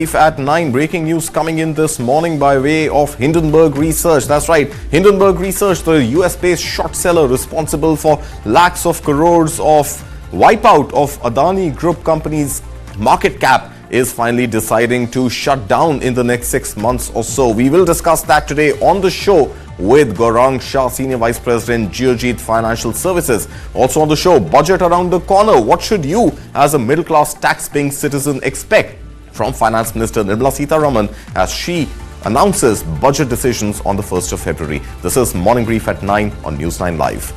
At 9, breaking news coming in this morning by way of Hindenburg Research. That's right, Hindenburg Research, the US-based short seller responsible for lakhs of crores of wipeout of Adani Group companies' market cap, is finally deciding to shut down in the next 6 months or so. We will discuss that today on the show with Gaurang Shah, Senior Vice President, Geojit Financial Services. Also on the show, budget around the corner. What should you as a middle-class tax-paying citizen expect from Finance Minister Nirmala Sitharaman as she announces budget decisions on the 1st of February. This is Morning Brief at 9 on News 9 Live.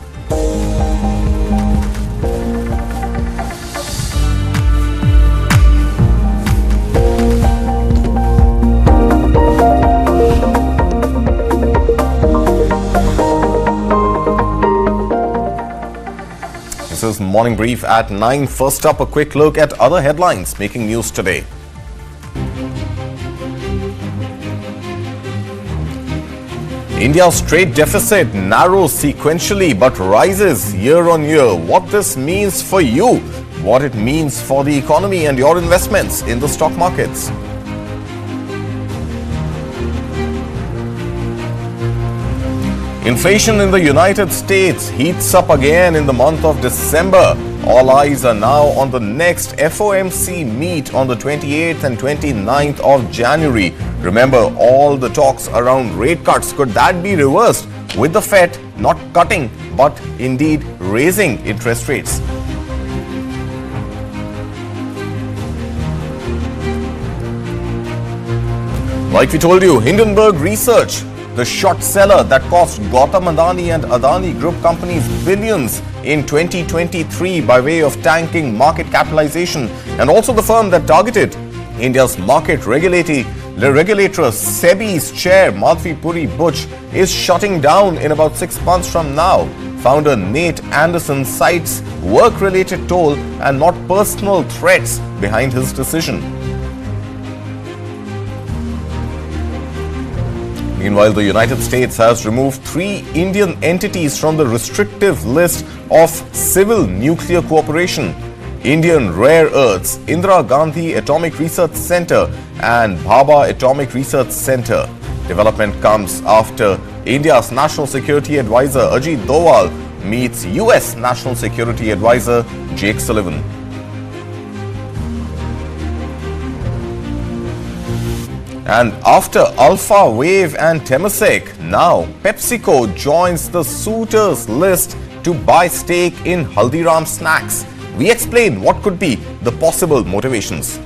This is Morning Brief at 9. First up, a quick look at other headlines making news today. India's trade deficit narrows sequentially but rises year on year. What this means for you, what it means for the economy and your investments in the stock markets. Inflation in the United States heats up again in the month of December. All eyes are now on the next FOMC meet on the 28th and 29th of January. Remember, all the talks around rate cuts, could that be reversed with the Fed not cutting but indeed raising interest rates? Like we told you, Hindenburg Research, the short seller that cost Gautam Adani and Adani Group companies billions in 2023 by way of tanking market capitalization, and also the firm that targeted India's market regulator SEBI's chair Madhabi Puri Buch, is shutting down in about 6 months from now. Founder Nate Anderson cites work-related toll and not personal threats behind his decision. Meanwhile, the United States has removed 3 Indian entities from the restrictive list of civil nuclear cooperation: Indian Rare Earths, Indra Gandhi Atomic Research Centr and Bhabha Atomic Research Centr. Development comes after India's National Security Advisor Ajit Doval meets US National Security Advisor Jake Sullivan. And after Alpha Wave and Tamesek, now Pepsico joins the suitors list to buy stake in Haldiram Snacks. We explain what could be the possible motivations.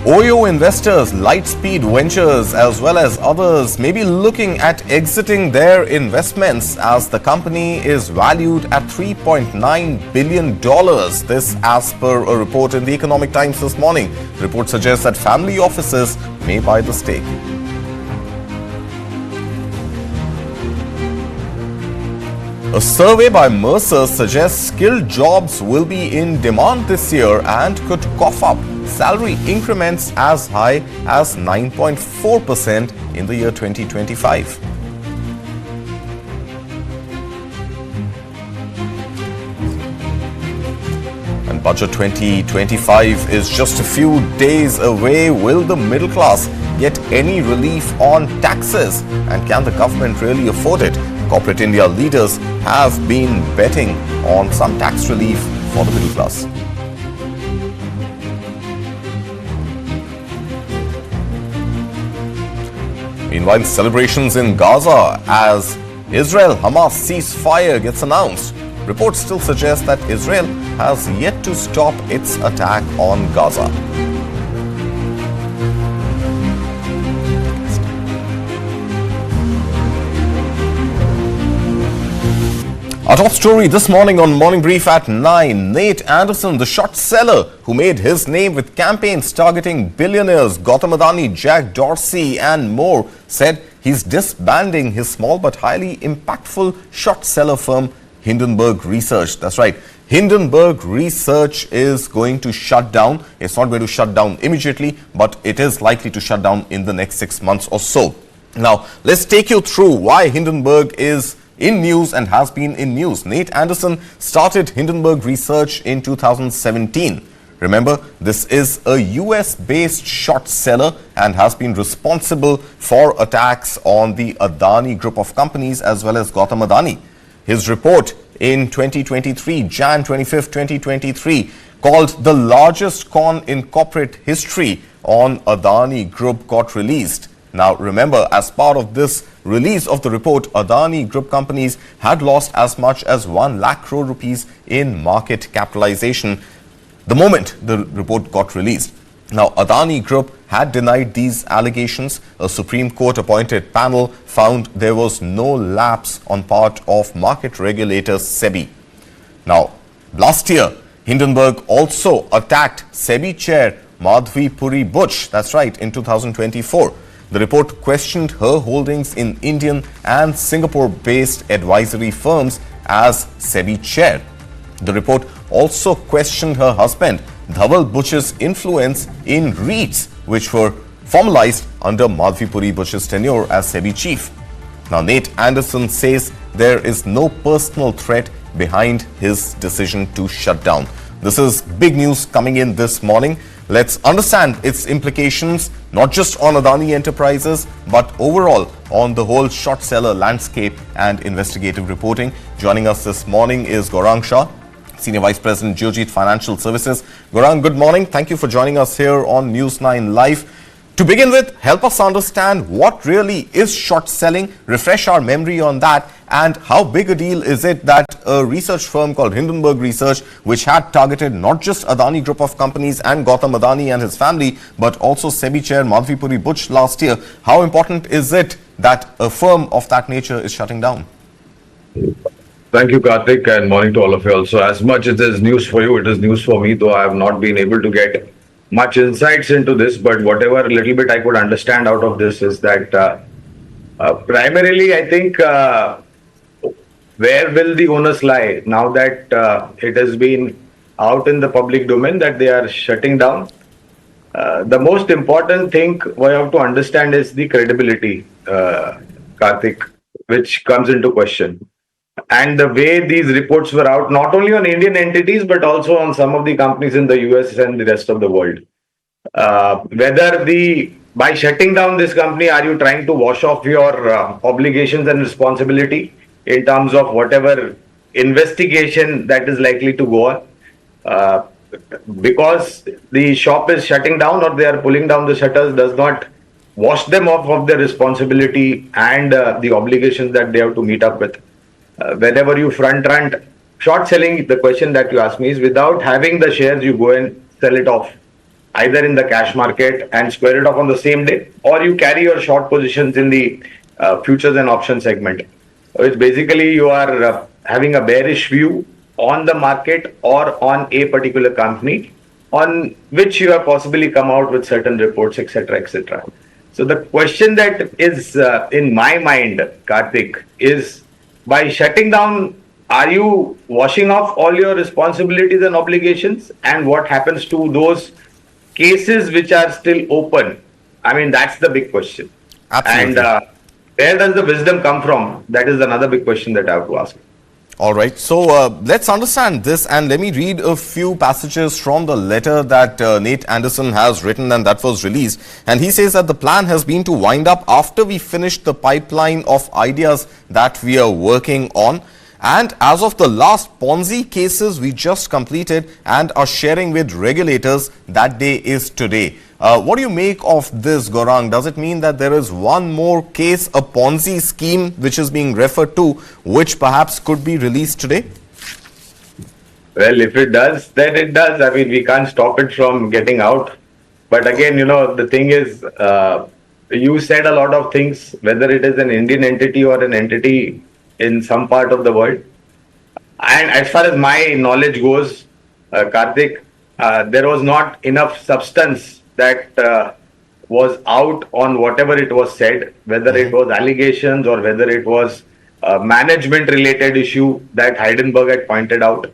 OYO investors, Lightspeed Ventures as well as others may be looking at exiting their investments as the company is valued at $3.9 billion. This as per a report in the Economic Times this morning. The report suggests that family offices may buy the stake. A survey by Mercer suggests skilled jobs will be in demand this year and could cough up salary increments as high as 9.4% in the year 2025. And Budget 2025 is just a few days away. Will the middle class get any relief on taxes? And can the government really afford it? Corporate India leaders have been betting on some tax relief for the middle class. Meanwhile, celebrations in Gaza as Israel-Hamas ceasefire gets announced. Reports still suggest that Israel has yet to stop its attack on Gaza. Our top story this morning on Morning Brief at 9. Nate Anderson, the short seller who made his name with campaigns targeting billionaires Gautam Adani, Jack Dorsey and more, said he's disbanding his small but highly impactful short seller firm Hindenburg Research. That's right. Hindenburg Research is going to shut down. It's not going to shut down immediately, but it is likely to shut down in the next 6 months or so. Now, let's take you through why Hindenburg is in news and has been in news. Nate Anderson started Hindenburg Research in 2017. Remember, this is a US-based short seller and has been responsible for attacks on the Adani group of companies as well as Gautam Adani. His report in 2023, Jan 25th, 2023, called the largest con in corporate history on Adani Group got released. Now, remember, as part of this release of the report, Adani Group companies had lost as much as 1 lakh crore rupees in market capitalization the moment the report got released. Now, Adani Group had denied these allegations. A Supreme Court appointed panel found there was no lapse on part of market regulator SEBI. Now, last year, Hindenburg also attacked SEBI chair Madhabi Puri Buch, that's right, in 2024. The report questioned her holdings in Indian and Singapore-based advisory firms as SEBI chair. The report also questioned her husband, Doval Buch's influence in REITs, which were formalized under Madhabi Puri Buch's tenure as SEBI chief. Now, Nate Anderson says there is no personal threat behind his decision to shut down. This is big news coming in this morning. Let's understand its implications, not just on Adani Enterprises, but overall on the whole short seller landscape and investigative reporting. Joining us this morning is Gaurang Shah, Senior Vice President, Geojit Financial Services. Gaurang, good morning. Thank you for joining us here on News 9 Live. To begin with, help us understand what really is short selling, refresh our memory on that, and how big a deal is it that a research firm called Hindenburg Research, which had targeted not just Adani Group of companies and Gautam Adani and his family, but also SEBI chair Madhabi Puri Buch last year, how important is it that a firm of that nature is shutting down? Thank you, Karthik, and morning to all of you also. As much as it is news for you, it is news for me, though I have not been able to get much insights into this, but whatever little bit I could understand out of this is that primarily, I think, where will the onus lie now that it has been out in the public domain that they are shutting down? The most important thing we have to understand is the credibility, Karthik, which comes into question. And the way these reports were out, not only on Indian entities, but also on some of the companies in the US and the rest of the world. By shutting down this company, are you trying to wash off your obligations and responsibility in terms of whatever investigation that is likely to go on? Because the shop is shutting down or they are pulling down the shutters does not wash them off of their responsibility and the obligations that they have to meet up with. Whenever you front run short selling, the question that you ask me is without having the shares, you go and sell it off either in the cash market and square it off on the same day, or you carry your short positions in the futures and options segment, which basically you are having a bearish view on the market or on a particular company on which you have possibly come out with certain reports, etc., etc. So the question that is in my mind, Karthik, is by shutting down, are you washing off all your responsibilities and obligations? And what happens to those cases which are still open? I mean, that's the big question. Absolutely. And where does the wisdom come from? That is another big question that I have to ask. All right, so let's understand this, and let me read a few passages from the letter that Nate Anderson has written and that was released. And he says that the plan has been to wind up after we finish the pipeline of ideas that we are working on. And as of the last Ponzi cases we just completed and are sharing with regulators, that day is today. What do you make of this, Gaurang? Does it mean that there is one more case, a Ponzi scheme, which is being referred to, which perhaps could be released today? Well, if it does, then it does. I mean, we can't stop it from getting out. But again, you know, the thing is, you said a lot of things, whether it is an Indian entity or an entity in some part of the world. And as far as my knowledge goes, Karthik, there was not enough substance that was out on whatever it was said, whether it was allegations or whether it was a management related issue that Hindenburg had pointed out.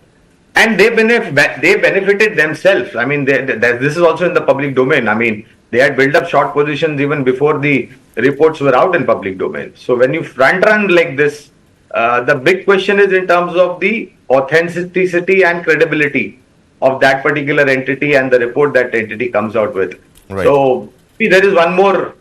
And they benefited themselves. I mean, this is also in the public domain. I mean, They had built up short positions even before the reports were out in public domain. So when you front run like this, the big question is in terms of the authenticity and credibility of that particular entity and the report that entity comes out with. Right. So see, there is one more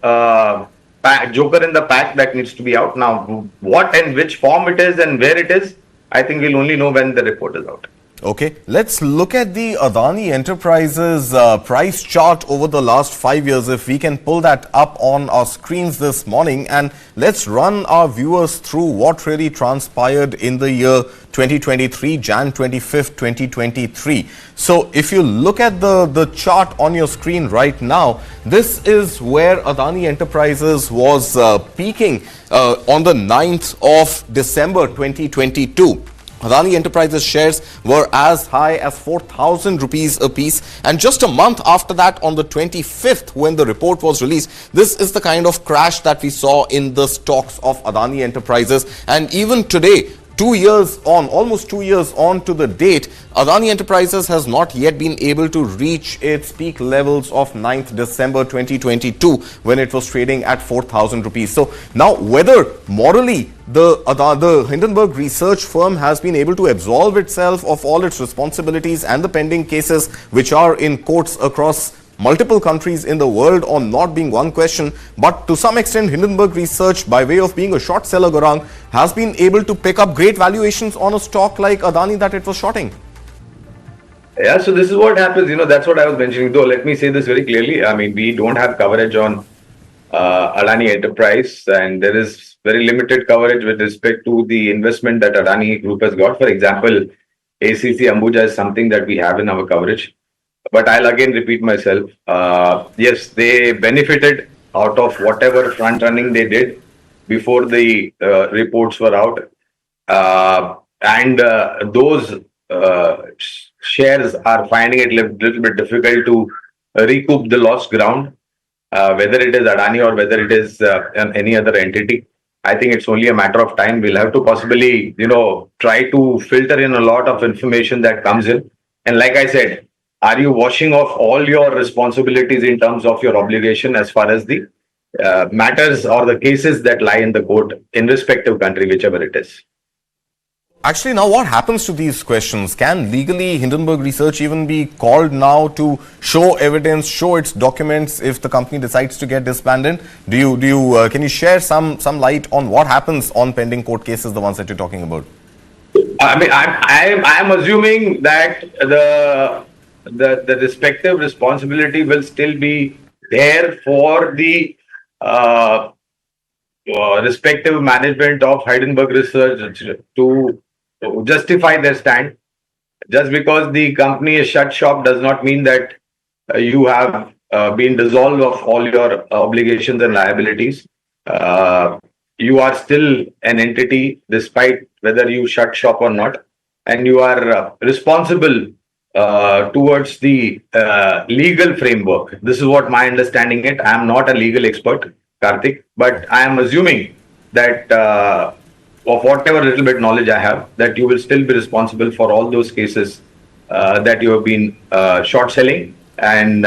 joker in the pack that needs to be out. Now, what and which form it is and where it is, I think we'll only know when the report is out. Okay, let's look at the Adani Enterprises price chart over the last 5 years. If we can pull that up on our screens this morning, and let's run our viewers through what really transpired in the year 2023, Jan 25th, 2023. So if you look at the chart on your screen right now, this is where Adani Enterprises was peaking on the 9th of December 2022. Adani Enterprises shares were as high as 4,000 rupees a piece, and just a month after that, on the 25th, when the report was released, this is the kind of crash that we saw in the stocks of Adani Enterprises. And even today, 2 years on, almost 2 years on to the date, Adani Enterprises has not yet been able to reach its peak levels of 9th December 2022 when it was trading at 4,000 rupees. So now whether morally the Hindenburg Research firm has been able to absolve itself of all its responsibilities and the pending cases which are in courts across multiple countries in the world on not being one question, but to some extent Hindenburg Research, by way of being a short seller, Gaurang, has been able to pick up great valuations on a stock like Adani that it was shorting. Yeah, so this is what happens, that's what I was mentioning. Though, let me say this very clearly. I mean, we don't have coverage on Adani Enterprise, and there is very limited coverage with respect to the investment that Adani Group has got. For example, ACC Ambuja is something that we have in our coverage. But I'll again repeat myself. Yes, they benefited out of whatever front running they did before the reports were out. And those shares are finding it a little bit difficult to recoup the lost ground, whether it is Adani or whether it is any other entity. I think it's only a matter of time. We'll have to possibly, try to filter in a lot of information that comes in. And like I said, are you washing off all your responsibilities in terms of your obligation as far as the matters or the cases that lie in the court in respective country, whichever it is? Actually, now what happens to these questions? Can legally Hindenburg Research even be called now to show evidence, show its documents if the company decides to get disbanded? Can you share some light on what happens on pending court cases, the ones that you're talking about? I mean, I'm assuming that the respective responsibility will still be there for the respective management of Hindenburg Research to justify their stand. Just because the company is shut shop does not mean that you have been dissolved of all your obligations and liabilities. You are still an entity despite whether you shut shop or not, and you are responsible towards the legal framework. This is what my understanding is. I am not a legal expert, Karthik, but I am assuming that of whatever little bit knowledge I have, that you will still be responsible for all those cases that you have been short selling and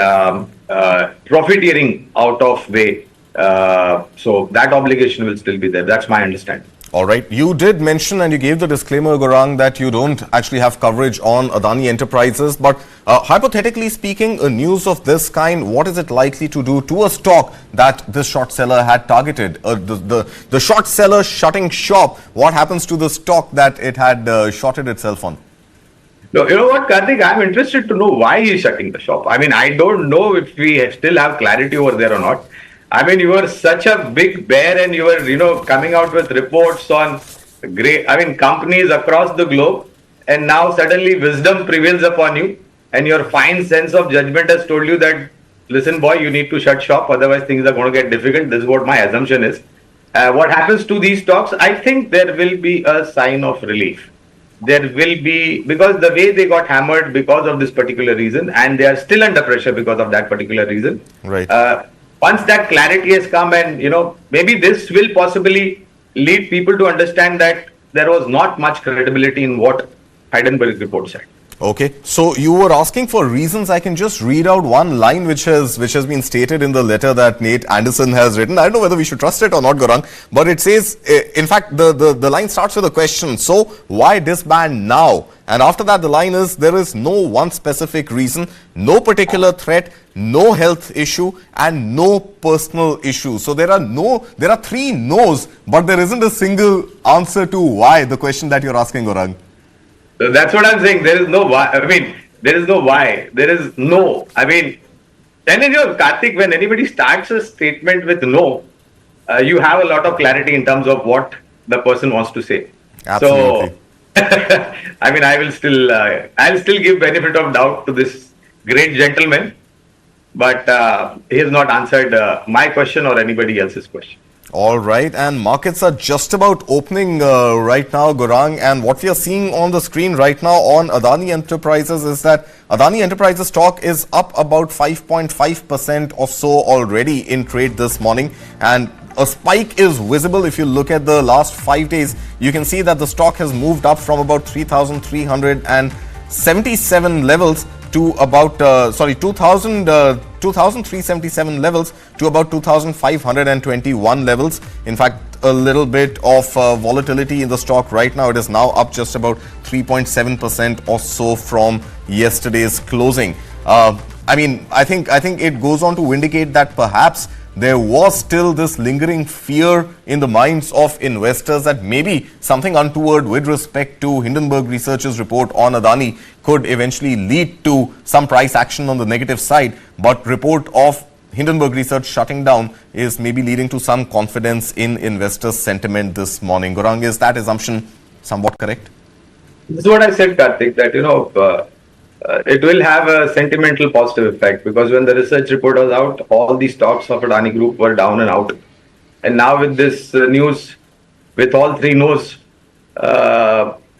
profiteering out of way. So that obligation will still be there. That's my understanding. All right. You did mention and you gave the disclaimer, Gaurang, that you don't actually have coverage on Adani Enterprises. But hypothetically speaking, a news of this kind, what is it likely to do to a stock that this short seller had targeted? The short seller shutting shop, what happens to the stock that it had shorted itself on? No, you know what, Karthik, I'm interested to know why he's shutting the shop. I mean, I don't know if we still have clarity over there or not. I mean, you were such a big bear and you were, coming out with reports on companies across the globe, and now suddenly wisdom prevails upon you and your fine sense of judgment has told you that, listen, boy, you need to shut shop, otherwise things are going to get difficult. This is what my assumption is. What happens to these stocks? I think there will be a sign of relief. There will be, because the way they got hammered because of this particular reason, and they are still under pressure because of that particular reason. Right. Once that clarity has come, and maybe this will possibly lead people to understand that there was not much credibility in what Hindenburg report said. Okay, so you were asking for reasons. I can just read out one line which has been stated in the letter that Nate Anderson has written. I don't know whether we should trust it or not, Gaurang, but it says, in fact, the line starts with a question. So why disband now? And after that, the line is, there is no one specific reason, no particular threat, no health issue, and no personal issue. So there are three no's, but there isn't a single answer to why, the question that you're asking, Gaurang. So that's what I'm saying. There is no why. I mean, there is no why. There is no. I mean, and in your Karthik, when anybody starts a statement with no, you have a lot of clarity in terms of what the person wants to say. Absolutely. So, I mean, I'll still give benefit of doubt to this great gentleman, but he has not answered my question or anybody else's question. All right, and markets are just about opening right now, Gaurang, and what we are seeing on the screen right now on Adani Enterprises is that Adani Enterprises stock is up about 5.5% or so already in trade this morning, and a spike is visible. If you look at the last 5 days, you can see that the stock has moved up from about 3,377 levels to about 2,377 levels to about 2,521 levels. In fact, a little bit of volatility in the stock right now. It is now up just about 3.7% or so from yesterday's closing. I think it goes on to indicate that perhaps there was still this lingering fear in the minds of investors that maybe something untoward with respect to Hindenburg Research's report on Adani could eventually lead to some price action on the negative side. But report of Hindenburg Research shutting down is maybe leading to some confidence in investor sentiment this morning. Gaurang, is that assumption somewhat correct? This is what I said, Karthik, that it will have a sentimental positive effect, because when the research report was out, all the stocks of Adani Group were down and out. And now with this news, with all three no's,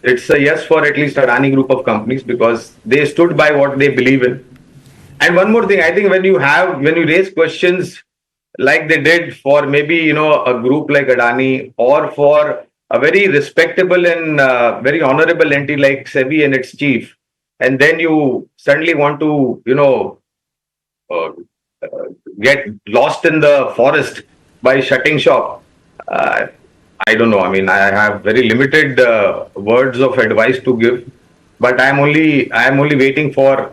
it's a yes for at least Adani Group of companies, because they stood by what they believe in. And one more thing, I think when you raise questions like they did for maybe, a group like Adani, or for a very respectable and very honorable entity like SEBI and its chief, and then you suddenly want to, get lost in the forest by shutting shop. I don't know. I mean, I have very limited words of advice to give, but I am only waiting for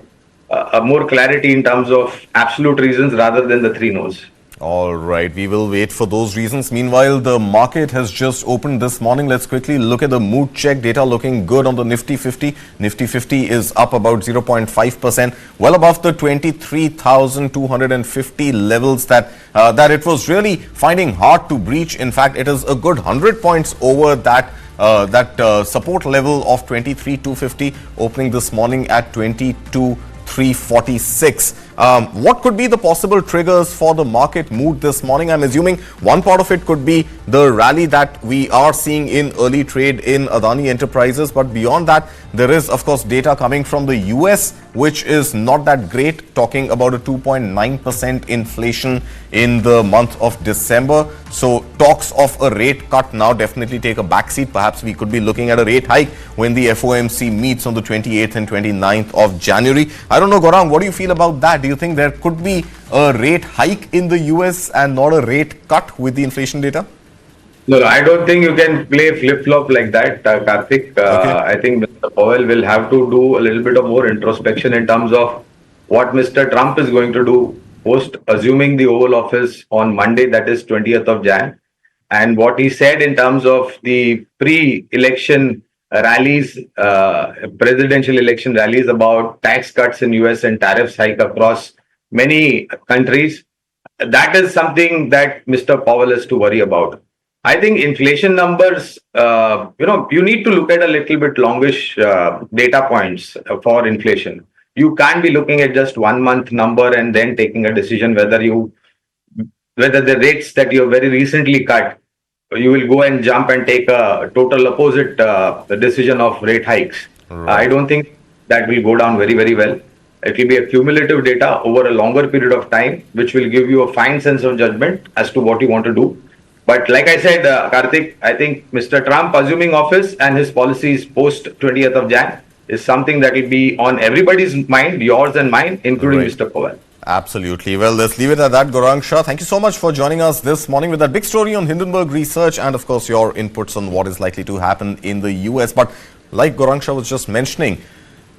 a more clarity in terms of absolute reasons rather than the three no's. All right, we will wait for those reasons. Meanwhile, the market has just opened this morning. Let's quickly look at the mood check data, looking good on the Nifty 50. Nifty 50 is up about 0.5%, well above the 23,250 levels that it was really finding hard to breach. In fact, it is a good 100 points over that support level of 23,250, opening this morning at 22,346. What could be the possible triggers for the market mood this morning? I'm assuming one part of it could be the rally that we are seeing in early trade in Adani Enterprises. But beyond that, there is, of course, data coming from the US, which is not that great, talking about a 2.9% inflation in the month of December. So talks of a rate cut now definitely take a backseat. Perhaps we could be looking at a rate hike when the FOMC meets on the 28th and 29th of January. I don't know, Gaurang, what do you feel about that? Do you think there could be a rate hike in the US and not a rate cut with the inflation data? No, I don't think you can play flip-flop like that, Karthik. Okay. I think Mr. Powell will have to do a little bit of more introspection in terms of what Mr. Trump is going to do post assuming the Oval Office on Monday, that is 20th of Jan, and what he said in terms of the pre-election rallies, presidential election rallies about tax cuts in US and tariffs hike across many countries. That is something that Mr. Powell has to worry about. I think inflation numbers, you need to look at a little bit longish data points for inflation. You can't be looking at just 1 month number and then taking a decision whether the rates that you have very recently cut, you will go and jump and take a total opposite decision of rate hikes. Right. I don't think that will go down very, very well. It will be a cumulative data over a longer period of time, which will give you a fine sense of judgment as to what you want to do. But like I said, Karthik, I think Mr. Trump assuming office and his policies post 20th of Jan is something that will be on everybody's mind, yours and mine, including Mr. Powell. Absolutely. Well, let's leave it at that, Gaurang Shah. Thank you so much for joining us this morning with that big story on Hindenburg Research and, of course, your inputs on what is likely to happen in the US. But like Gaurang Shah was just mentioning,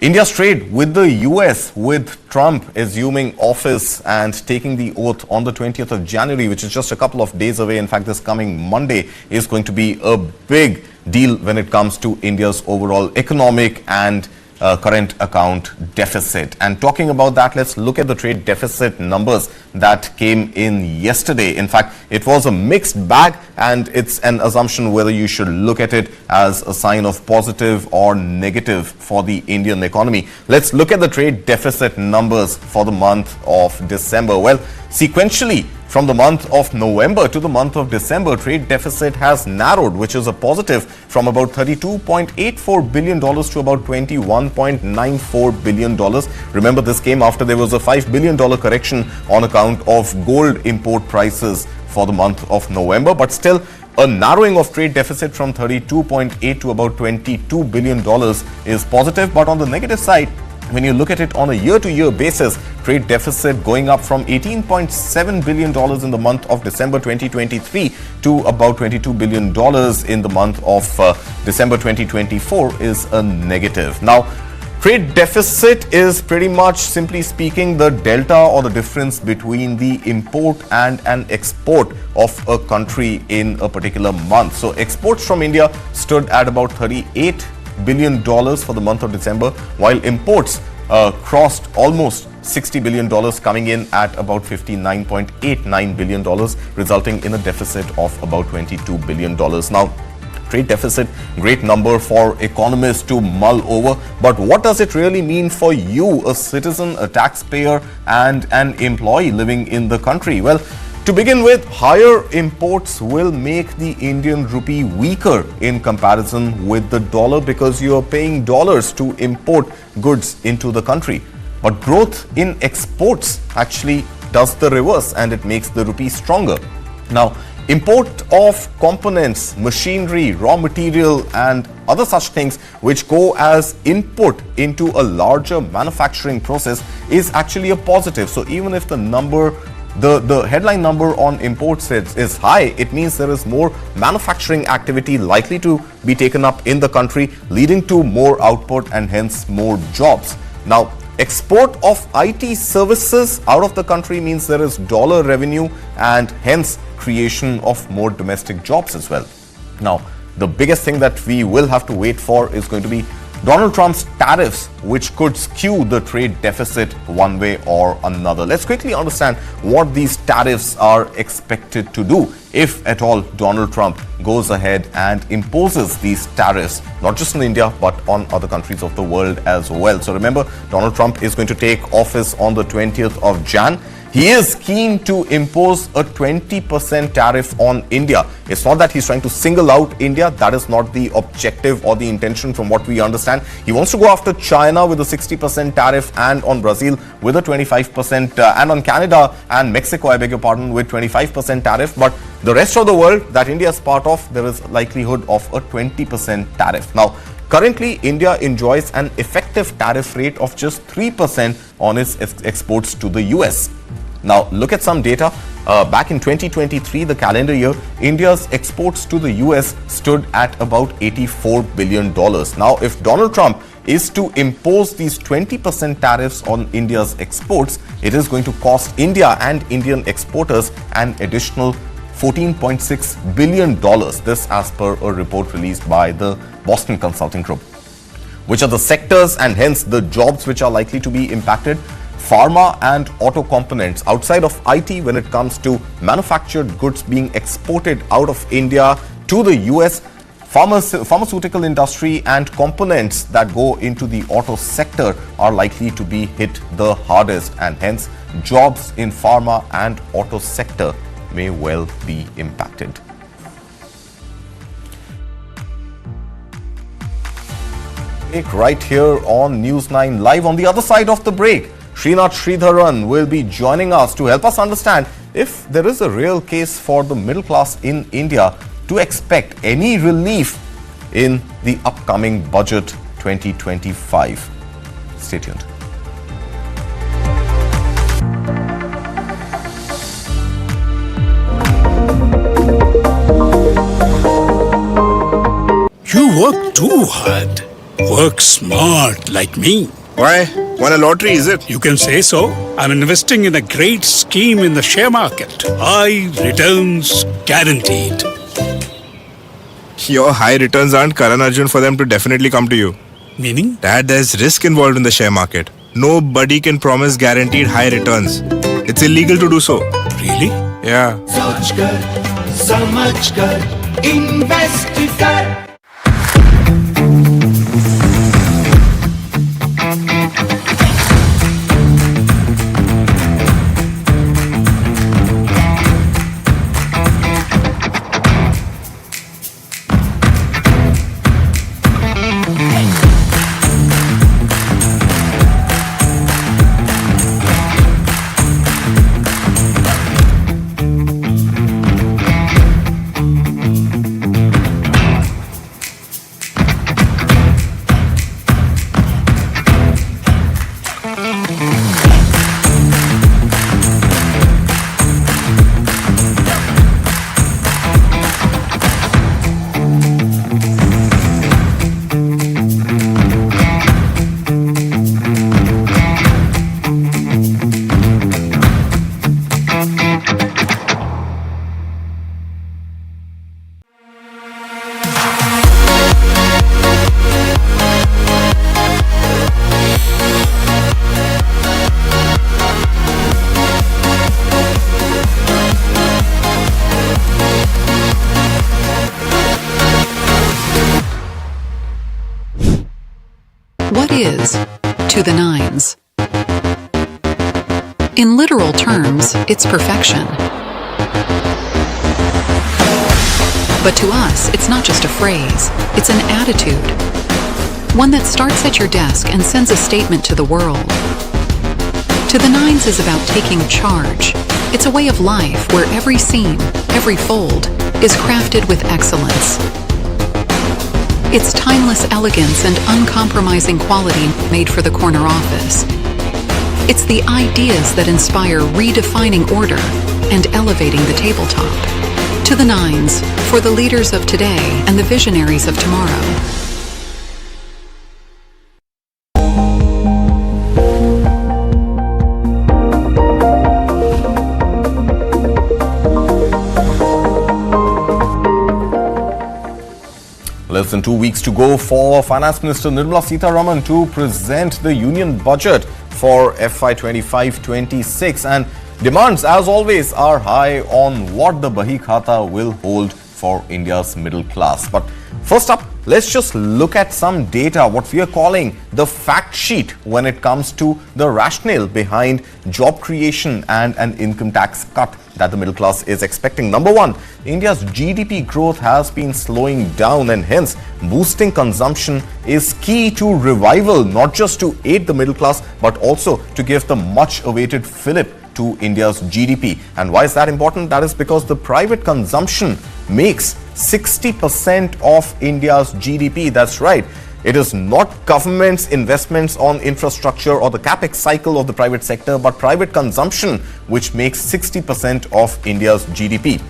India's trade with the US, with Trump assuming office and taking the oath on the 20th of January, which is just a couple of days away. In fact, this coming Monday is going to be a big deal when it comes to India's overall economic and current account deficit. And talking about that, let's look at the trade deficit numbers that came in yesterday. In fact, it was a mixed bag, and it's an assumption whether you should look at it as a sign of positive or negative for the Indian economy. Let's look at the trade deficit numbers for the month of December. Well, sequentially, from the month of November to the month of December, trade deficit has narrowed, which is a positive, from about $32.84 billion to about $21.94 billion. Remember, this came after there was a $5 billion correction on account of gold import prices for the month of November. But still, a narrowing of trade deficit from 32.8 to about $22 billion is positive. But on the negative side, when you look at it on a year-to-year basis, trade deficit going up from $18.7 billion in the month of December 2023 to about $22 billion in the month of December 2024 is a negative. Now, trade deficit is pretty much, simply speaking, the delta or the difference between the import and an export of a country in a particular month. So exports from India stood at about $38 billion for the month of December, while imports crossed almost $60 billion, coming in at about $59.89 billion, resulting in a deficit of about $22 billion. Now, trade deficit, great number for economists to mull over, but what does it really mean for you, a citizen, a taxpayer, and an employee living in the country? Well, to begin with, higher imports will make the Indian rupee weaker in comparison with the dollar, because you are paying dollars to import goods into the country. But growth in exports actually does the reverse, and it makes the rupee stronger. Now, import of components, machinery, raw material, and other such things which go as input into a larger manufacturing process is actually a positive. So even if the number, the headline number on imports is high, it means there is more manufacturing activity likely to be taken up in the country, leading to more output and hence more jobs. Now, export of IT services out of the country means there is dollar revenue and hence creation of more domestic jobs as well. Now, the biggest thing that we will have to wait for is going to be Donald Trump's tariffs, which could skew the trade deficit one way or another. Let's quickly understand what these tariffs are expected to do if at all Donald Trump goes ahead and imposes these tariffs, not just in India, but on other countries of the world as well. So remember, Donald Trump is going to take office on the 20th of Jan. He is keen to impose a 20% tariff on India. It's not that he's trying to single out India. That is not the objective or the intention from what we understand. He wants to go after China with a 60% tariff, and on Brazil with a 25%, and on Canada and Mexico, I beg your pardon, with 25% tariff. But the rest of the world that India is part of, there is likelihood of a 20% tariff. Now, currently, India enjoys an effective tariff rate of just 3% on its exports to the US. Now, look at some data. Back in 2023, the calendar year, India's exports to the US stood at about $84 billion. Now, if Donald Trump is to impose these 20% tariffs on India's exports, it is going to cost India and Indian exporters an additional $14.6 billion. This as per a report released by the Boston Consulting Group. Which are the sectors and hence the jobs which are likely to be impacted? Pharma and auto components. Outside of IT, when it comes to manufactured goods being exported out of India to the US, pharmaceutical industry and components that go into the auto sector are likely to be hit the hardest, and hence jobs in pharma and auto sector may well be impacted. Right here on News 9 Live. On the other side of the break, Srinath Sridharan will be joining us to help us understand if there is a real case for the middle class in India to expect any relief in the upcoming budget 2025. Stay tuned. You work too hard. Work smart like me. Why? Won a lottery, is it? You can say so. I'm investing in a great scheme in the share market. High returns guaranteed. Your high returns aren't Karan Arjun for them to definitely come to you. Meaning? Dad, there's risk involved in the share market. Nobody can promise guaranteed high returns. It's illegal to do so. Really? Yeah. सोच कर, समझ कर, invest कर। What is to the nines? In literal terms, it's perfection. But to us, it's not just a phrase, it's an attitude. One that starts at your desk and sends a statement to the world. To the nines is about taking charge. It's a way of life where every seam, every fold, is crafted with excellence. It's timeless elegance and uncompromising quality made for the corner office. It's the ideas that inspire redefining order and elevating the tabletop. To the nines, for the leaders of today and the visionaries of tomorrow. Less than 2 weeks to go for Finance Minister Nirmala Sitharaman to present the Union Budget for FY 25-26, and demands, as always, are high on what the Bahi Khata will hold for India's middle class. But first up, let's just look at some data, what we are calling the fact sheet when it comes to the rationale behind job creation and an income tax cut that the middle class is expecting. Number one, India's GDP growth has been slowing down, and hence boosting consumption is key to revival, not just to aid the middle class, but also to give the much awaited fillip to India's GDP. And why is that important? That is because the private consumption makes 60% of India's GDP. That's right. It is not government's investments on infrastructure or the capex cycle of the private sector, but private consumption, which makes 60% of India's GDP.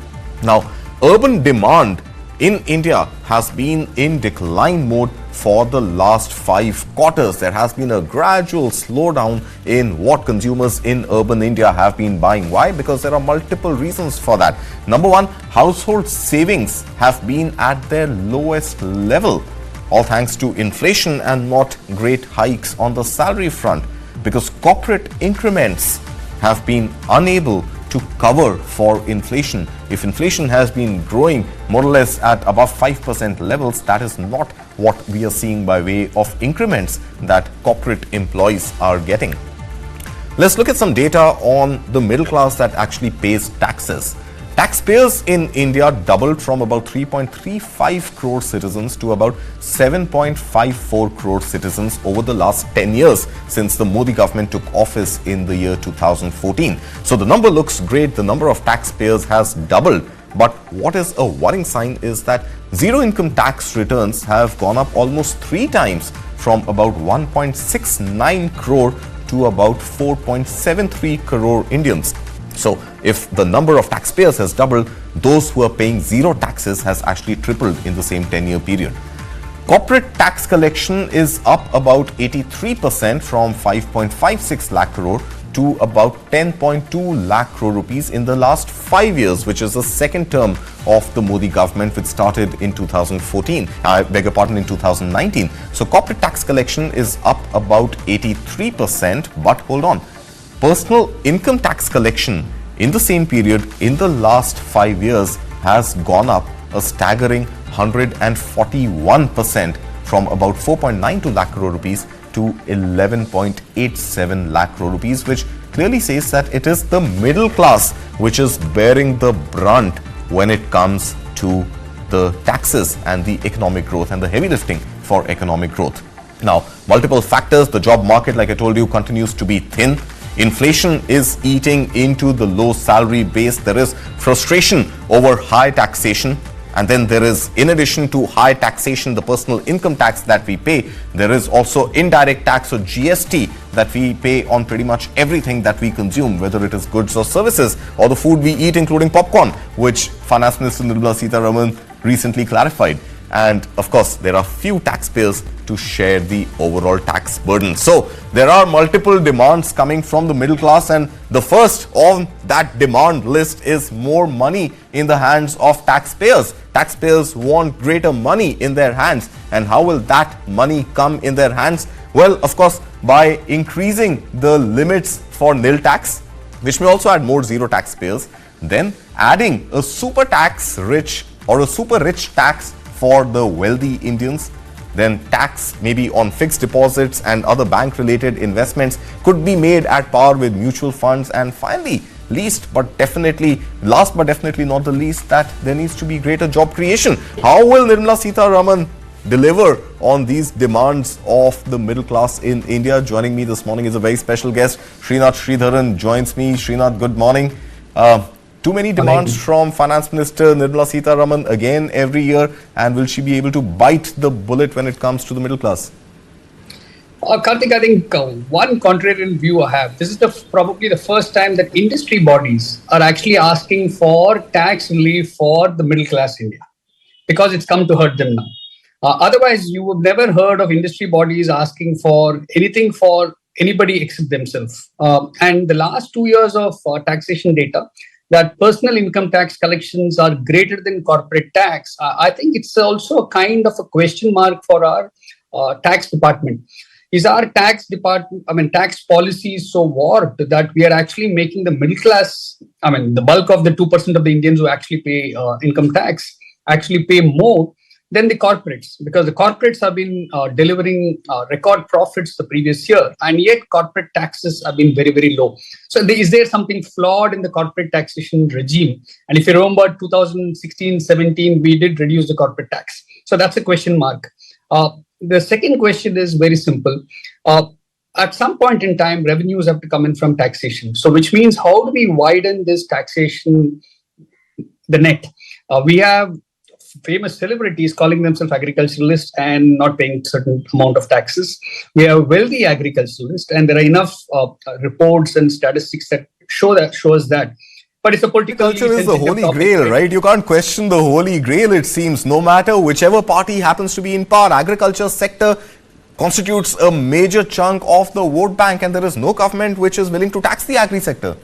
Now, urban demand in India has been in decline mode for the last 5 quarters. There has been a gradual slowdown in what consumers in urban India have been buying. Why? Because there are multiple reasons for that. Number one, household savings have been at their lowest level, all thanks to inflation and not great hikes on the salary front, because corporate increments have been unable to cover for inflation. If inflation has been growing more or less at above 5% levels, that is not what we are seeing by way of increments that corporate employees are getting. Let's look at some data on the middle class that actually pays taxes. Taxpayers in India doubled from about 3.35 crore citizens to about 7.54 crore citizens over the last 10 years since the Modi government took office in the year 2014. So the number looks great. The number of taxpayers has doubled. But what is a worrying sign is that zero income tax returns have gone up almost 3 times, from about 1.69 crore to about 4.73 crore Indians. So if the number of taxpayers has doubled, those who are paying zero taxes has actually tripled in the same 10-year period. Corporate tax collection is up about 83% from 5.56 lakh crore to about 10.2 lakh crore rupees in the last 5 years, which is the second term of the Modi government, which started in 2014. I beg your pardon, in 2019. So corporate tax collection is up about 83%, but hold on. Personal income tax collection in the same period in the last 5 years has gone up a staggering 141%, from about 4.92 lakh crore rupees to 11.87 lakh crore rupees, which clearly says that it is the middle class which is bearing the brunt when it comes to the taxes and the economic growth and the heavy lifting for economic growth. Now, multiple factors. The job market, like I told you, continues to be thin. Inflation is eating into the low salary base. There is frustration over high taxation. And then there is, in addition to high taxation, the personal income tax that we pay, there is also indirect tax or GST that we pay on pretty much everything that we consume, whether it is goods or services, or the food we eat, including popcorn, which Finance Minister Nirmala Sitharaman recently clarified. And of course, there are few taxpayers to share the overall tax burden. So there are multiple demands coming from the middle class, and the first on that demand list is more money in the hands of taxpayers. Taxpayers want greater money in their hands. And how will that money come in their hands? Well, of course, by increasing the limits for nil tax, which may also add more zero taxpayers, then adding a super tax rich or a super rich tax for the wealthy Indians, then tax maybe on fixed deposits and other bank related investments could be made at par with mutual funds. And finally, last but definitely not the least, that there needs to be greater job creation. How will Nirmala Sitharaman deliver on these demands of the middle class in India? Joining me this morning is a very special guest. Srinath Sridharan joins me. Srinath, good morning. Too many demands from Finance Minister Nirmala Sitharaman again every year, and will she be able to bite the bullet when it comes to the middle class? Karthik, I think one contrarian view I have. This is probably the first time that industry bodies are actually asking for tax relief for the middle class India, because it's come to hurt them now. Otherwise, you would never heard of industry bodies asking for anything for anybody except themselves. And the last 2 years of taxation data, that personal income tax collections are greater than corporate tax. I think it's also a kind of a question mark for our tax department. Is our tax policy so warped that we are actually making the middle class, the bulk of the 2% of the Indians who actually pay income tax, actually pay more than the corporates, because the corporates have been delivering record profits the previous year, and yet corporate taxes have been very, very low. So is there something flawed in the corporate taxation regime? And if you remember 2016-17, we did reduce the corporate tax. So that's a question mark. The second question is very simple. At some point in time, revenues have to come in from taxation. So which means, how do we widen this taxation, the net? We have famous celebrities calling themselves agriculturalists and not paying certain amount of taxes. We have wealthy agriculturalists, and there are enough reports and statistics that shows that. But it's a political. Agriculture is the holy grail, right? You can't question the holy grail, it seems. No matter whichever party happens to be in power, agriculture sector constitutes a major chunk of the vote bank, and there is no government which is willing to tax the agri sector.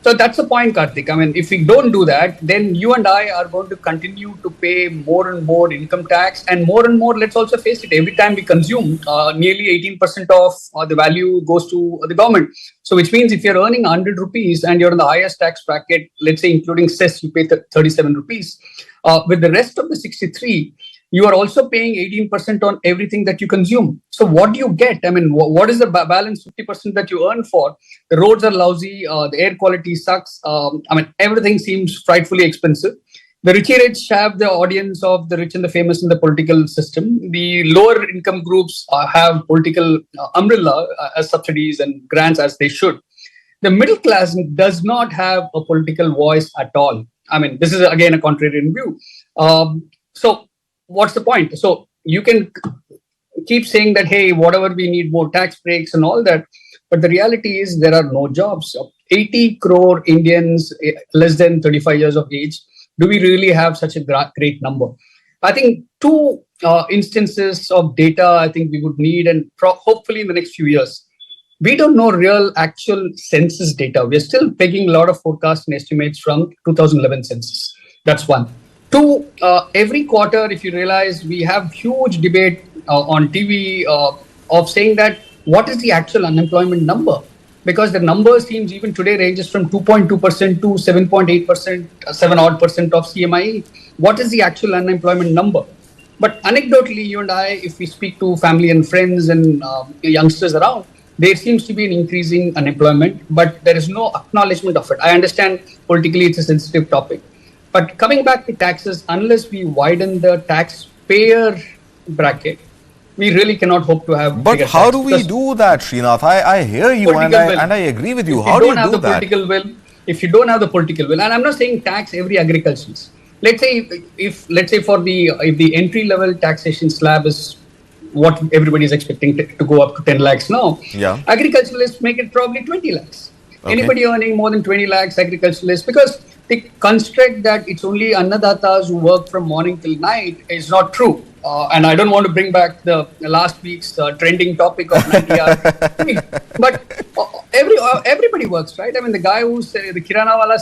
So that's the point, Karthik. If we don't do that, then you and I are going to continue to pay more and more income tax, and more, let's also face it, every time we consume, nearly 18% of the value goes to the government. So which means if you're earning 100 rupees and you're in the highest tax bracket, let's say including cess, you pay 37 rupees. With the rest of the 63, you are also paying 18% on everything that you consume. So what do you get? What is the balance 50% that you earn for? The roads are lousy, the air quality sucks. Everything seems frightfully expensive. The rich have the audience of the rich and the famous in the political system. The lower income groups have political umbrella as subsidies and grants as they should. The middle class does not have a political voice at all. I mean, this is again a contrarian view. So what's the point? So you can keep saying that, hey, whatever we need more tax breaks and all that. But the reality is there are no jobs. 80 crore Indians less than 35 years of age. Do we really have such a great number? I think two instances of data I think we would need, and hopefully in the next few years. We don't know real actual census data. We're still pegging a lot of forecasts and estimates from 2011 census. That's one. Two, every quarter, if you realize, we have huge debate on TV of saying that what is the actual unemployment number? Because the number seems even today ranges from 2.2% to 7.8%, 7% of CMIE. What is the actual unemployment number? But anecdotally, you and I, if we speak to family and friends and youngsters around, there seems to be an increasing unemployment, but there is no acknowledgement of it. I understand politically it's a sensitive topic. But coming back to taxes, unless we widen the taxpayer bracket, we really cannot hope to have. But how do we do that, Srinath? I hear you and I agree with you. How do you do that? If you don't have the political will, and I'm not saying tax every agriculturalist. Let's say if the entry level taxation slab is what everybody is expecting to go up to 10 lakhs now. Yeah. Agriculturalists make it probably 20 lakhs. Okay. Anybody earning more than 20 lakhs, agriculturalists, because the construct that it's only annadatas who work from morning till night is not true. And I don't want to bring back the last week's trending topic of 90 hours. But everybody works, right? I mean, the guy who's the kirana wala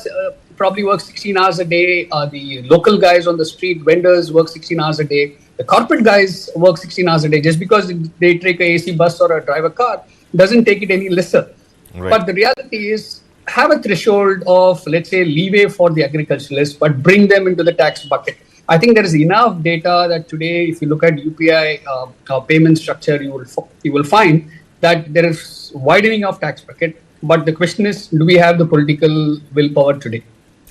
probably works 16 hours a day. The local guys on the street, vendors, work 16 hours a day. The corporate guys work 16 hours a day. Just because they take a AC bus or a drive a car doesn't take it any lesser. Right. But the reality is, have a threshold of, let's say, leeway for the agriculturalists, but bring them into the tax bucket. I think there is enough data that today, if you look at UPI payment structure, you will find that there is widening of tax bracket. But the question is, do we have the political willpower today?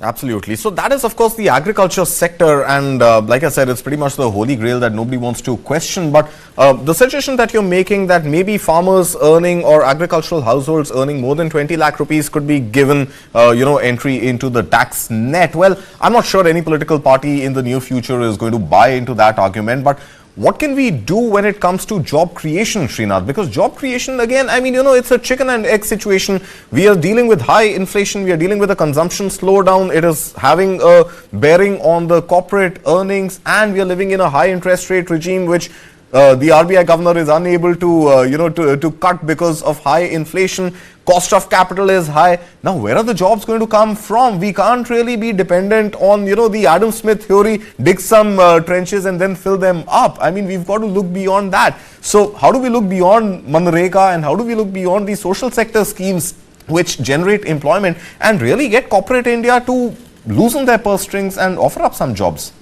Absolutely. So that is, of course, the agriculture sector. And like I said, it's pretty much the holy grail that nobody wants to question. But the suggestion that you're making that maybe farmers earning or agricultural households earning more than 20 lakh rupees could be given, entry into the tax net. Well, I'm not sure any political party in the near future is going to buy into that argument. But what can we do when it comes to job creation, Srinath? Because job creation, again, I mean, it's a chicken and egg situation. We are dealing with high inflation. We are dealing with a consumption slowdown. It is having a bearing on the corporate earnings. And we are living in a high interest rate regime, which the RBI governor is unable to, to cut because of high inflation. Cost of capital is high. Now, where are the jobs going to come from? We can't really be dependent on, the Adam Smith theory, dig some trenches and then fill them up. I mean, we've got to look beyond that. So how do we look beyond Manrega and how do we look beyond the social sector schemes which generate employment and really get corporate India to loosen their purse strings and offer up some jobs?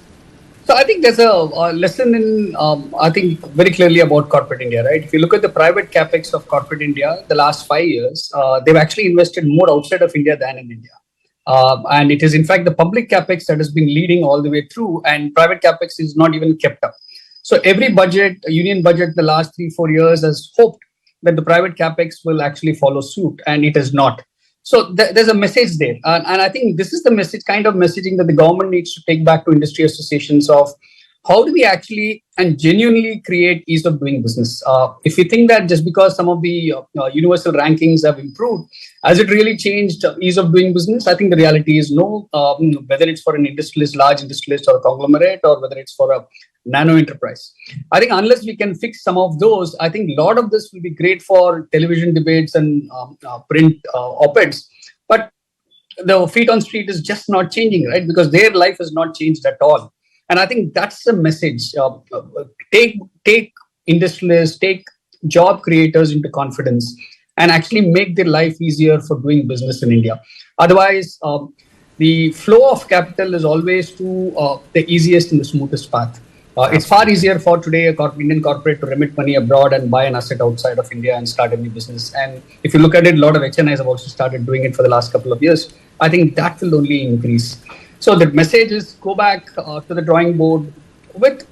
So I think there's a lesson in, I think, very clearly about corporate India, right? If you look at the private capex of corporate India, the last 5 years, they've actually invested more outside of India than in India. And it is, in fact, the public capex that has been leading all the way through, and private capex is not even kept up. So every budget, union budget, the last 3-4 years has hoped that the private capex will actually follow suit, and it has not. So there's a message there. And I think this is the kind of messaging that the government needs to take back to industry associations of how do we actually and genuinely create ease of doing business. If you think that just because some of the universal rankings have improved, has it really changed ease of doing business? I think the reality is no, whether it's for an industrialist, large industrialist or a conglomerate, or whether it's for a nano enterprise. I think unless we can fix some of those, I think a lot of this will be great for television debates and print op-eds. But the feet on street is just not changing, right? Because their life has not changed at all. And I think that's the message. Take industrialists, take job creators into confidence and actually make their life easier for doing business in India. Otherwise, the flow of capital is always to the easiest and the smoothest path. It's far easier for today a Indian corporate to remit money abroad and buy an asset outside of India and start a new business. And if you look at it, a lot of HNIs have also started doing it for the last couple of years. I think that will only increase. So the message is go back to the drawing board with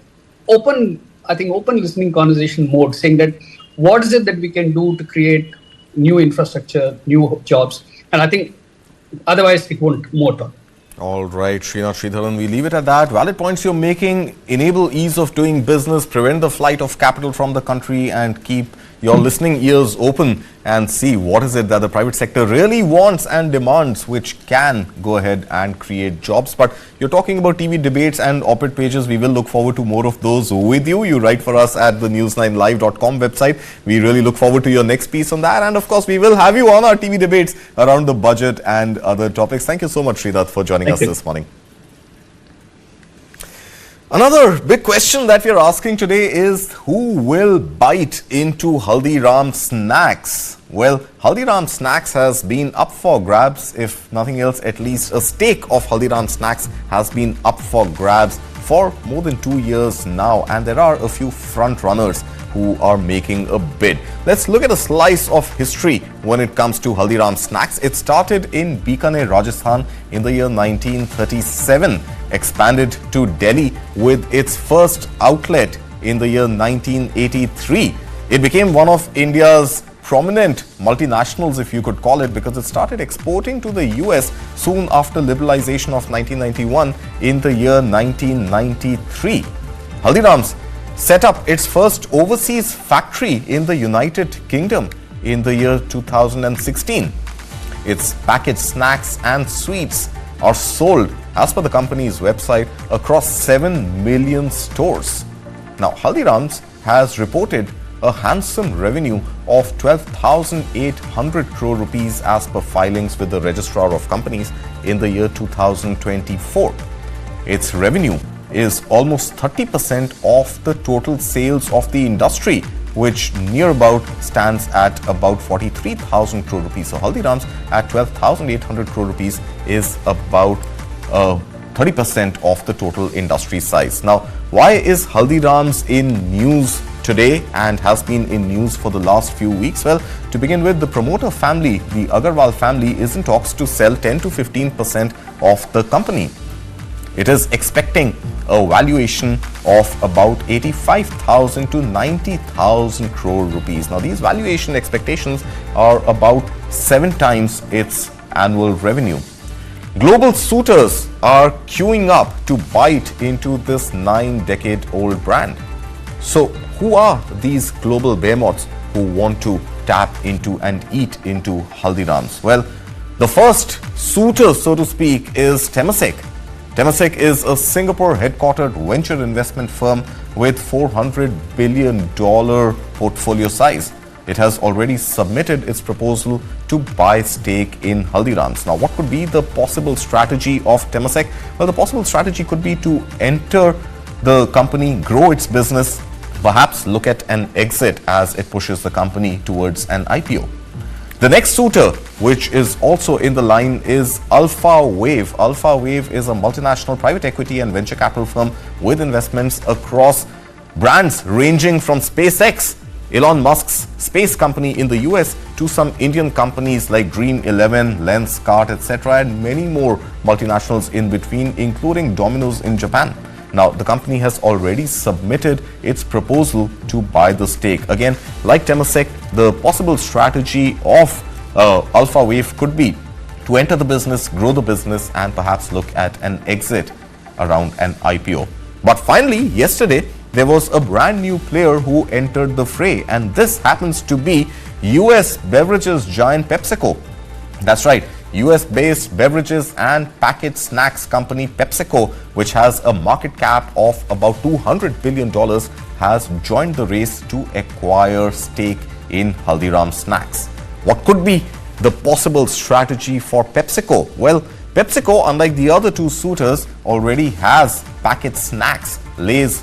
open listening conversation mode, saying that what is it that we can do to create new infrastructure, new jobs. And I think otherwise it won't motor. All right, Srinath Sridharan, we leave it at that. Valid points you're making, enable ease of doing business, prevent the flight of capital from the country, and keep your listening ears open and see what is it that the private sector really wants and demands, which can go ahead and create jobs. But you're talking about TV debates and op-ed pages. We will look forward to more of those with you. You write for us at the news9live.com website. We really look forward to your next piece on that. And of course, we will have you on our TV debates around the budget and other topics. Thank you so much, Srinath, for joining us this morning. Another big question that we are asking today is, who will bite into Haldiram Snacks? Well, Haldiram Snacks has been up for grabs. If nothing else, at least a stake of Haldiram Snacks has been up for grabs for more than 2 years now. And there are a few front runners who are making a bid. Let's look at a slice of history when it comes to Haldiram Snacks. It started in Bikaner, Rajasthan in the year 1937, expanded to Delhi with its first outlet in the year 1983. It became one of India's prominent multinationals, if you could call it, because it started exporting to the US soon after liberalization of 1991 in the year 1993. Haldiram's set up its first overseas factory in the United Kingdom in the year 2016. Its packaged snacks and sweets are sold, as per the company's website, across 7 million stores. Now, Haldiram's has reported a handsome revenue of 12,800 crore rupees as per filings with the Registrar of Companies in the year 2024. Its revenue is almost 30% of the total sales of the industry, which near about stands at about 43,000 crore rupees. So Haldiram's at 12,800 crore rupees is about 30% of the total industry size. Now, why is Haldiram's in news today and has been in news for the last few weeks? Well, to begin with, the promoter family, the Agarwal family, is in talks to sell 10 to 15% of the company. It is expecting a valuation of about 85,000 to 90,000 crore rupees. Now, these valuation expectations are about 7 times its annual revenue. Global suitors are queuing up to bite into this 9-decade-old brand. So, who are these global behemoths who want to tap into and eat into Haldiram's? Well, the first suitor, so to speak, is Tamesek. Tamesek is a Singapore-headquartered venture investment firm with $400 billion portfolio size. It has already submitted its proposal to buy stake in Haldiram's. Now, what could be the possible strategy of Tamesek? Well, the possible strategy could be to enter the company, grow its business, perhaps look at an exit as it pushes the company towards an IPO. The next suitor, which is also in the line, is Alpha Wave. Alpha Wave is a multinational private equity and venture capital firm with investments across brands ranging from SpaceX, Elon Musk's space company in the US, to some Indian companies like Dream 11, Lenskart, etc., and many more multinationals in between, including Domino's in Japan. Now, the company has already submitted its proposal to buy the stake. Again, like Tamesek, the possible strategy of Alpha Wave could be to enter the business, grow the business, and perhaps look at an exit around an IPO. But finally, yesterday, there was a brand new player who entered the fray, and this happens to be US beverages giant Pepsico. That's right. US-based beverages and packaged snacks company Pepsico, which has a market cap of about $200 billion, has joined the race to acquire stake in Haldiram Snacks. What could be the possible strategy for Pepsico? Well, Pepsico, unlike the other two suitors, already has packaged snacks, Lay's,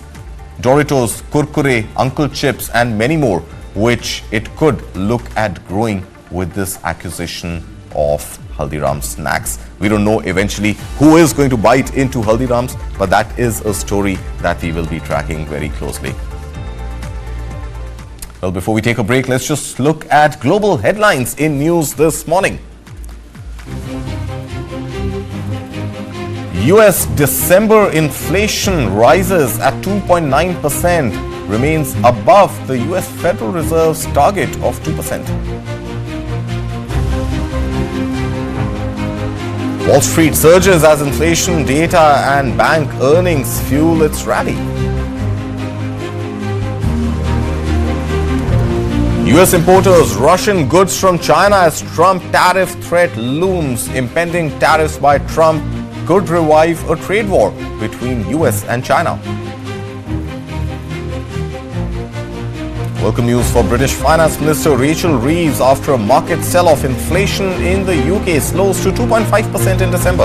Doritos, Kurkure, Uncle Chips, and many more, which it could look at growing with this acquisition of Haldiram Snacks. We don't know eventually who is going to bite into Haldiram's, but that is a story that we will be tracking very closely. Well, before we take a break, let's just look at global headlines in news this morning. US December inflation rises at 2.9%, remains above the US Federal Reserve's target of 2%. Wall Street surges as inflation data and bank earnings fuel its rally. US importers rush in goods from China as Trump tariff threat looms. Impending tariffs by Trump could revive a trade war between US and China. Welcome news for British Finance Minister Rachel Reeves after a market sell-off. Inflation in the UK slows to 2.5% in December.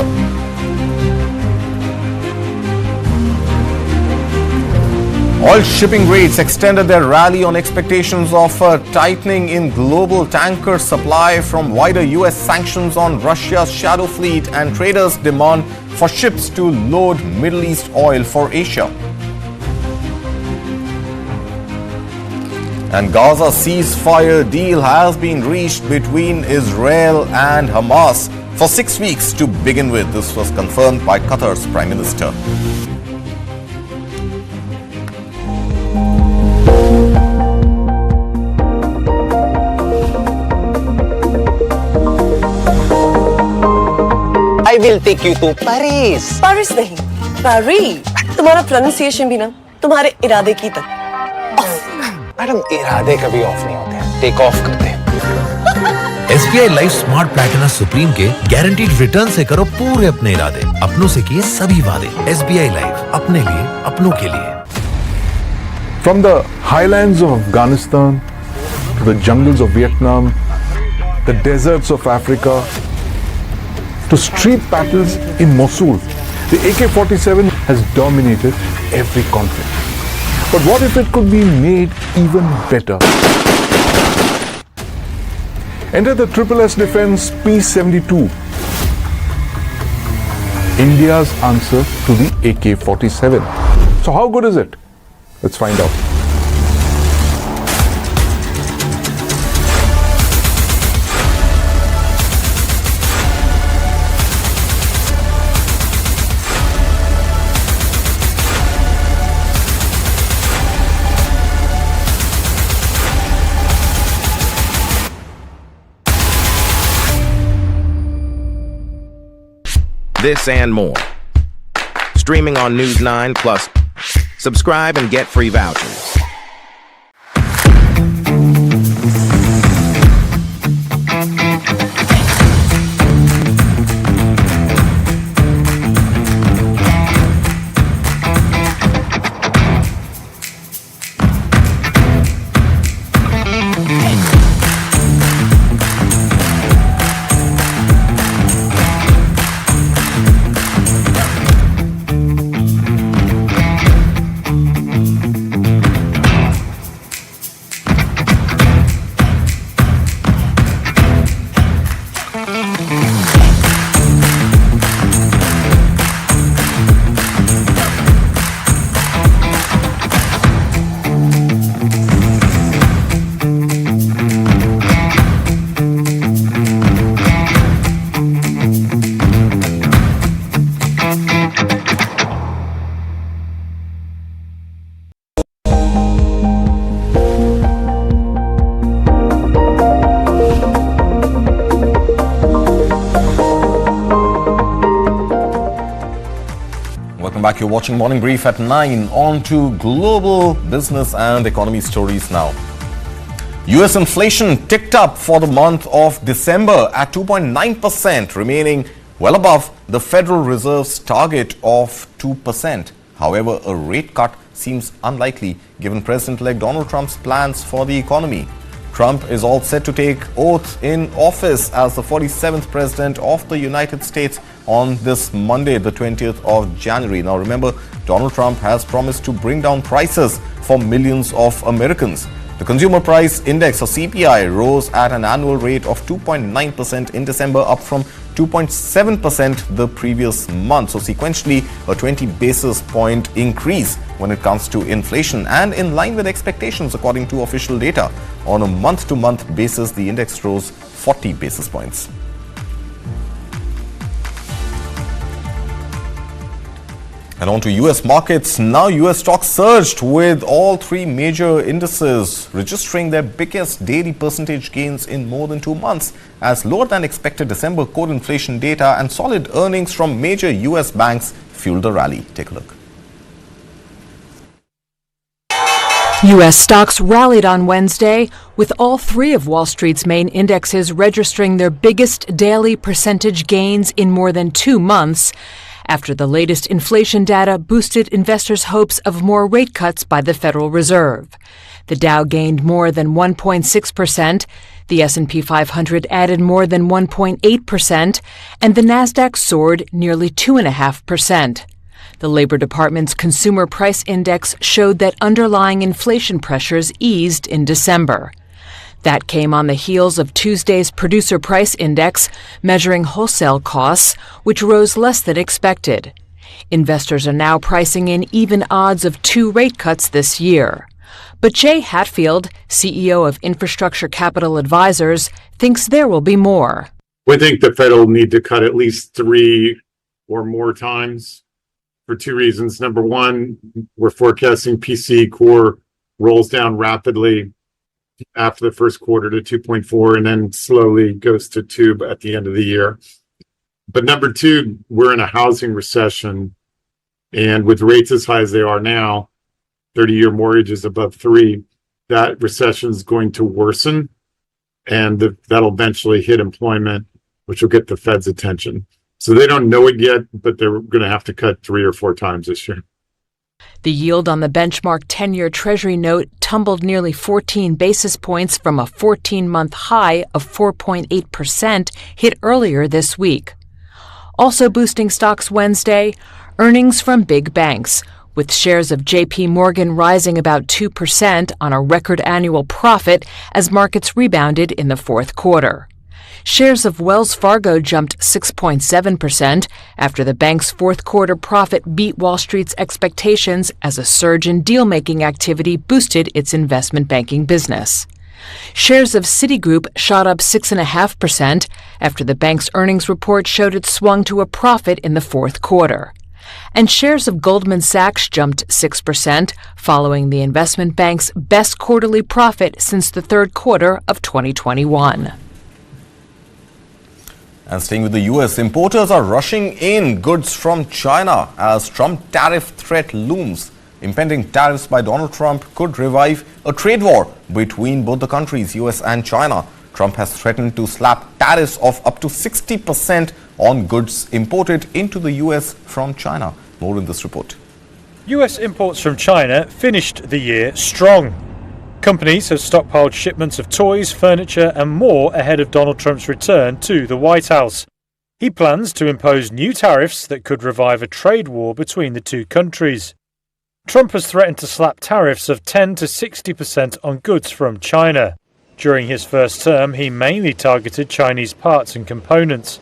Oil shipping rates extended their rally on expectations of a tightening in global tanker supply from wider US sanctions on Russia's shadow fleet and traders' demand for ships to load Middle East oil for Asia. And Gaza ceasefire deal has been reached between Israel and Hamas for 6 weeks to begin with. This was confirmed by Qatar's Prime Minister. I will take you to Paris. Paris नहीं, Paris. तुम्हारा pronunciation भी ना, तुम्हारे इरादे की तक. Madam इरादे कभी ऑफ नहीं होते हैं, टेक ऑफ करते हैं। SBI Life Smart Platina Supreme के guaranteed return से करो पूरे अपने इरादे, अपनों से किए सभी वादे। SBI Life, अपने लिए, अपनों के लिए। From the highlands of Afghanistan to the jungles of Vietnam, the deserts of Africa, to street battles in Mosul, the AK-47 has dominated every conflict. But what if it could be made even better? Enter the SSS Defense P-72, India's answer to the AK-47. So how good is it? Let's find out. This and more. Streaming on News 9 Plus. Subscribe and get free vouchers. Back, you're watching Morning Brief at 9. On to global business and economy stories now. US inflation ticked up for the month of December at 2.9%, remaining well above the Federal Reserve's target of 2%. However, a rate cut seems unlikely given President-elect Donald Trump's plans for the economy. Trump is all set to take oath in office as the 47th President of the United States on this Monday, the 20th of January. Now remember, Donald Trump has promised to bring down prices for millions of Americans. The Consumer Price Index, or CPI, rose at an annual rate of 2.9% in December, up from 2.7% the previous month. So sequentially, a 20 basis point increase when it comes to inflation, and in line with expectations according to official data. On a month-to-month basis, the index rose 40 basis points. And on to US markets. Now US stocks surged with all three major indices registering their biggest daily percentage gains in more than 2 months as lower than expected December core inflation data and solid earnings from major US banks fueled the rally. Take a look. U.S. stocks rallied on Wednesday, with all three of Wall Street's main indexes registering their biggest daily percentage gains in more than 2 months, after the latest inflation data boosted investors' hopes of more rate cuts by the Federal Reserve. The Dow gained more than 1.6%, the S&P 500 added more than 1.8%, and the Nasdaq soared nearly 2.5%. The Labor Department's Consumer Price Index showed that underlying inflation pressures eased in December. That came on the heels of Tuesday's Producer Price Index, measuring wholesale costs, which rose less than expected. Investors are now pricing in even odds of 2 rate cuts this year. But Jay Hatfield, CEO of Infrastructure Capital Advisors, thinks there will be more. We think the Fed will need to cut at least 3 or more times for 2 reasons. Number one, we're forecasting PCE core rolls down rapidly after the first quarter to 2.4 and then slowly goes to 2 at the end of the year. But number two, we're in a housing recession, and with rates as high as they are now, 30-year mortgages above 3, that recession is going to worsen, and that'll eventually hit employment, which will get the Fed's attention. So they don't know it yet, but they're going to have to cut 3 or 4 times this year. The yield on the benchmark 10-year Treasury note tumbled nearly 14 basis points from a 14-month high of 4.8% hit earlier this week. Also boosting stocks Wednesday, earnings from big banks, with shares of J.P. Morgan rising about 2% on a record annual profit as markets rebounded in the fourth quarter. Shares of Wells Fargo jumped 6.7% after the bank's fourth quarter profit beat Wall Street's expectations as a surge in deal-making activity boosted its investment banking business. Shares of Citigroup shot up 6.5% after the bank's earnings report showed it swung to a profit in the fourth quarter. And shares of Goldman Sachs jumped 6% following the investment bank's best quarterly profit since the third quarter of 2021. And staying with the US, importers are rushing in goods from China as Trump tariff threat looms. Impending tariffs by Donald Trump could revive a trade war between both the countries, US and China. Trump has threatened to slap tariffs of up to 60% on goods imported into the US from China. More in this report. US imports from China finished the year strong. Companies have stockpiled shipments of toys, furniture and more ahead of Donald Trump's return to the White House. He plans to impose new tariffs that could revive a trade war between the two countries. Trump has threatened to slap tariffs of 10 to 60% on goods from China. During his first term, he mainly targeted Chinese parts and components.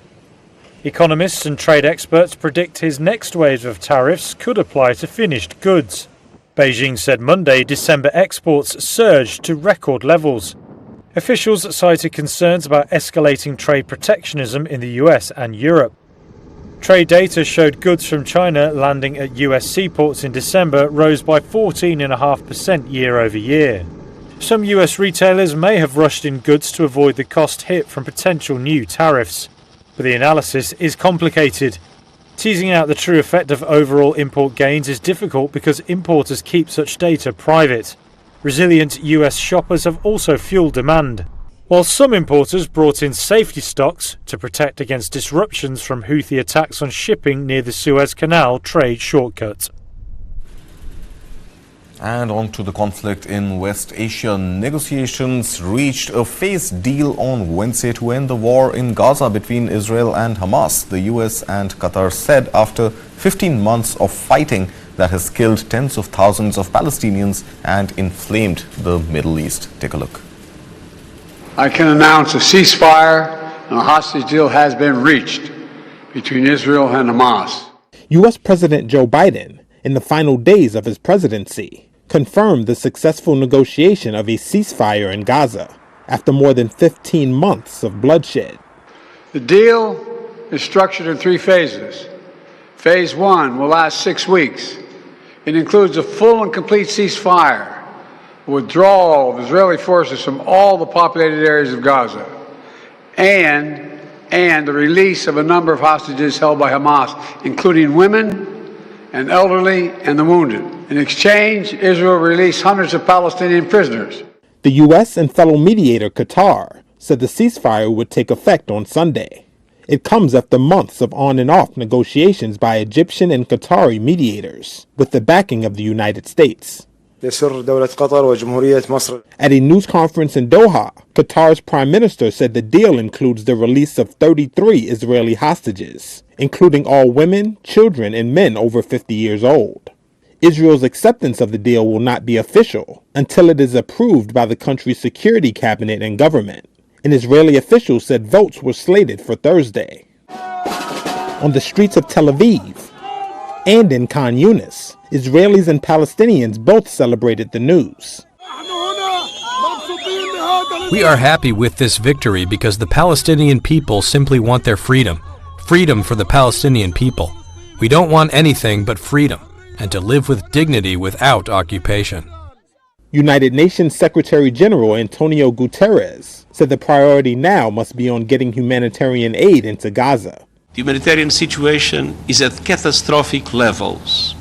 Economists and trade experts predict his next wave of tariffs could apply to finished goods. Beijing said Monday December exports surged to record levels. Officials cited concerns about escalating trade protectionism in the US and Europe. Trade data showed goods from China landing at US seaports in December rose by 14.5% year over year. Some US retailers may have rushed in goods to avoid the cost hit from potential new tariffs. But the analysis is complicated. Teasing out the true effect of overall import gains is difficult because importers keep such data private. Resilient US shoppers have also fueled demand, while some importers brought in safety stocks to protect against disruptions from Houthi attacks on shipping near the Suez Canal trade shortcut. And on to the conflict in West Asia. Negotiations reached a phased deal on Wednesday to end the war in Gaza between Israel and Hamas, the US and Qatar said after 15 months of fighting that has killed tens of thousands of Palestinians and inflamed the Middle East. Take a look. I can announce a ceasefire and a hostage deal has been reached between Israel and Hamas. U.S. President Joe Biden, in the final days of his presidency, confirmed the successful negotiation of a ceasefire in Gaza after more than 15 months of bloodshed. The deal is structured in 3 phases. Phase 1 will last 6 weeks. It includes a full and complete ceasefire, withdrawal of Israeli forces from all the populated areas of Gaza, and the release of a number of hostages held by Hamas, including women and elderly and the wounded. In exchange, Israel released hundreds of Palestinian prisoners. The U.S. and fellow mediator Qatar said the ceasefire would take effect on Sunday. It comes after months of on and off negotiations by Egyptian and Qatari mediators, with the backing of the United States. At a news conference in Doha, Qatar's prime minister said the deal includes the release of 33 Israeli hostages, including all women, children, and men over 50 years old. Israel's acceptance of the deal will not be official until it is approved by the country's security cabinet and government. An Israeli official said votes were slated for Thursday. On the streets of Tel Aviv and in Khan Yunis, Israelis and Palestinians both celebrated the news. We are happy with this victory because the Palestinian people simply want their freedom. Freedom for the Palestinian people. We don't want anything but freedom and to live with dignity without occupation. United Nations Secretary General Antonio Guterres said the priority now must be on getting humanitarian aid into Gaza. The humanitarian situation is at catastrophic levels,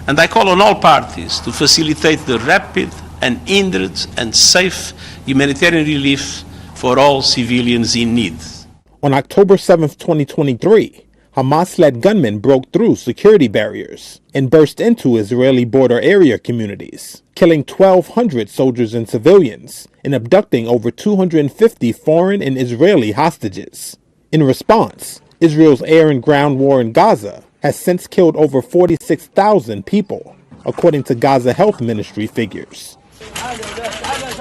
and I call on all parties to facilitate the rapid, unhindered and safe humanitarian relief for all civilians in need. On October 7, 2023, Hamas-led gunmen broke through security barriers and burst into Israeli border area communities, killing 1,200 soldiers and civilians and abducting over 250 foreign and Israeli hostages. In response, Israel's air and ground war in Gaza has since killed over 46,000 people, according to Gaza Health Ministry figures.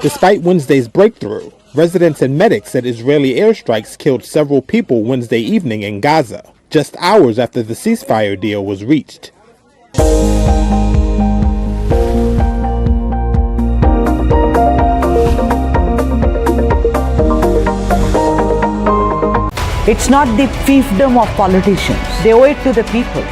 Despite Wednesday's breakthrough, residents and medics said Israeli airstrikes killed several people Wednesday evening in Gaza, just hours after the ceasefire deal was reached. It's not the fiefdom of politicians. They owe it to the people.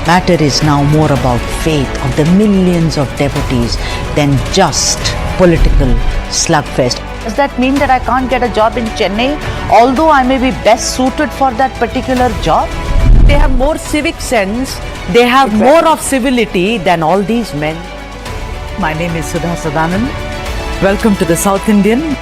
Matter is now more about faith of the millions of devotees than just political slugfest. Does that mean that I can't get a job in Chennai, although I may be best suited for that particular job? They have more civic sense, they have more of civility than all these men. My name is Sudha Sadanand. Welcome to the South Indian.